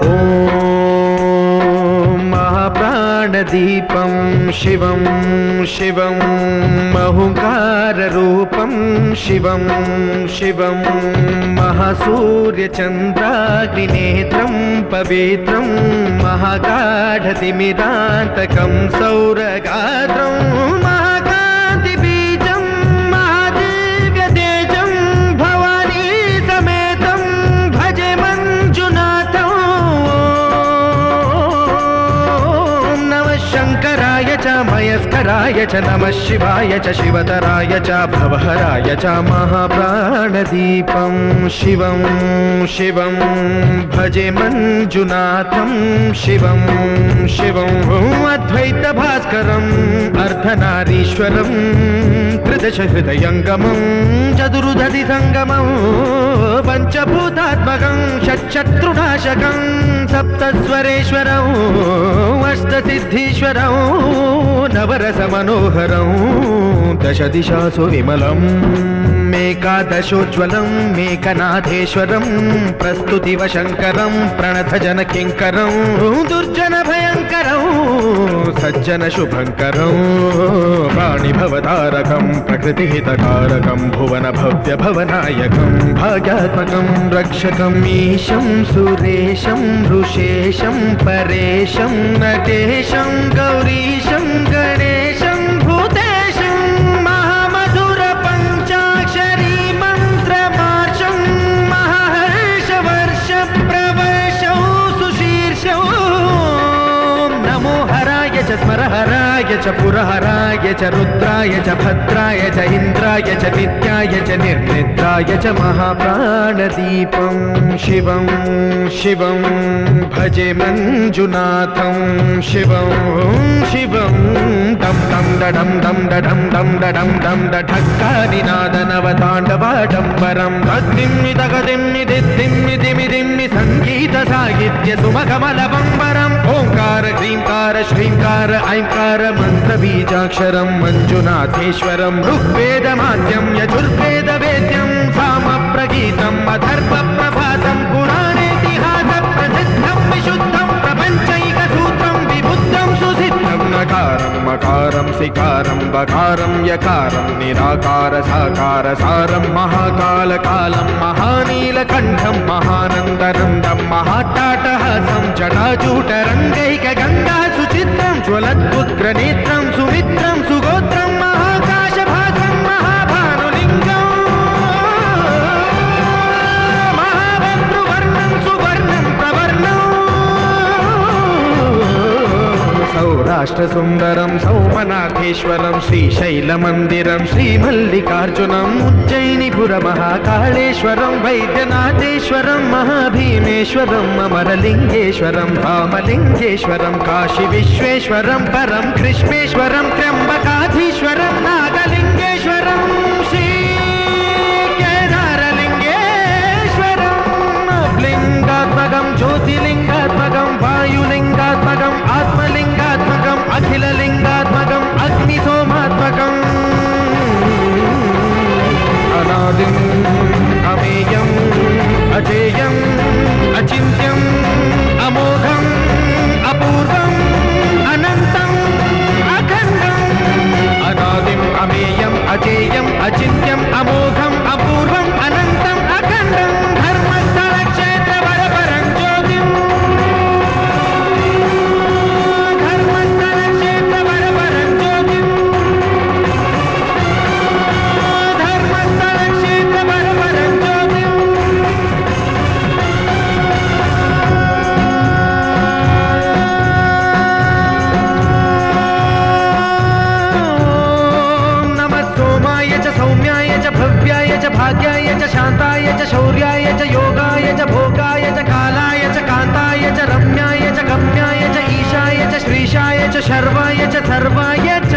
ॐ महाप्राणदीपं शिवं शिवं महुकाररूपं शिवं शिवं महासूर्यचन्द्राग्निनेत्रं पवित्रं महागाढतिमिरान्तकं सौरगात्रं महाकान्तिबीजं महादिव्यतेजं भवानी समेतं भजे मञ्जुनाथं। ॐ नमः शङ्कराय च मयस्कराय च नमः शिवाय च शिवतराय च भवहराय च महाप्राणदीपं शिवं शिवं भजे मञ्जुनाथं शिवं शिवं अद्वैतभास्करम् अर्धनारीश्वरं त्रिदशहृदयङ्गमं चतुर्दधिसङ्गमं पञ्चभूतात्मकं षट्शत्रुनाशकं सप्तस्वरेश्वरं अष्टसिद्धीश्वरं नवरसमनोहरं दशदिशासु विमलम् मेकादशोज्ज्वलं मेकनाथेश्वरं प्रस्तुतिवशङ्करं प्रणतजनकिङ्करं दुर्जनभयङ्करं सज्जनशुभङ्करं वाणिभवतारकं प्रकृतिहितकारकं भुवनभव्यभवनायकं भाग्यात्मकं रक्षकं ईशं सुरेशं ऋषेशं परेशं नटेशं गौरीशं गणेशं भूतेशं महामधुरपञ्चाक्षरी मन्त्रमार्षं महाहर्षवर्षप्रवर्षं सुशीर्षं नमो हराय च स्मरहराय च पुरहराय च रुद्राय च भद्राय च इन्द्राय च नित्याय च निर्निद्राय च महाप्राणदीपं शिवं शिवं भजे मञ्जुनाथं शिवं शिवं डं डं डडं डं डडं डं डडं डं डढक्कानिनादनवताण्डवाडम्बरं तद्दिम्मि तगदिम्मि दिद्दिम्मि दिमिदिम्मि सङ्गीतसाहित्य सुमकमलबम्बरम् ओङ्कार ह्रीङ्कार श्रीङ्कार ऐङ्कार मन्त्रबीजाक्षरं मञ्जुनाथेश्वरं ऋग्वेदमाद्यं यजुर्वेदवेद्यं सामप्रगीतम् अथर्वप्रभातं पुराणेतिहासप्रसिद्धं विशुद्धं प्रपञ्चैकसूत्रं विबुद्धं सुसिद्धं नकारं मकारं सिकारं बकारं यकारं निराकार साकार सारं महाकालकालं महानीलकण्ठं महानन्दनन्दं महाट्टाटहासं जटाजूटरङ्गैकगङ्गा सुचित्रं ज्वलद्वुग्रनेत्रं सुमित्रं सुगोत्रं महाकाशभासं महाभानुलिङ्गं महाभद्रुवर्णं सुवर्णं प्रवर्णं सौराष्ट्रसुन्दरं सौमनाथेश्वरं श्रीशैलमन्दिरं श्रीमल्लिकार्जुनम् उज्जयिनीपुरमहाकाळेश्वरं वैद्यनाथेश्वरं महाभीमेश्वरम् अमरलिङ्गेश्वरं रामलिङ्गेश्वरं काशीविश्वेश्वरं परं कृष्णेश्वरं त्र्यम्बकाधीश्वरं नागलिङ्गेश्वरं श्रीकेदारलिङ्गेश्वरं लिङ्गात्मकं ज्योतिलिङ्गात्मकं वायुलिङ्गात्मकं आत्मलिङ्गात्मकम् अखिललिङ्गात्मकम् अग्निसोमात्मकम् अनादिम् अमेयम् अजेयम् अचिन्त्यम् अमोघम् अपूर्वम् अनन्तम् अखण्डम् अनादिम् अमेयम् अजेयम् अचिन्त्यम् अमोघम् अपूर्वम् अनन्तम् अखण्डम् धर्मस्थलक्षेत्रवरपरं ज्योतिम् धर्मस्थलक्षेत्रवरपरं ज्योतिम् धर्मस्थलक्षेत्रवरपरं ज्योतिम् नमः सोमाय च सौम्याय च भव्याय च भाग्याय च शान्ताय च शौर्याय च योगाय च भोगाय च कालाय च कान्ताय च रम्याय च गम्याय च ईशाय च श्रीशाय च शर्वाय च सर्वाय च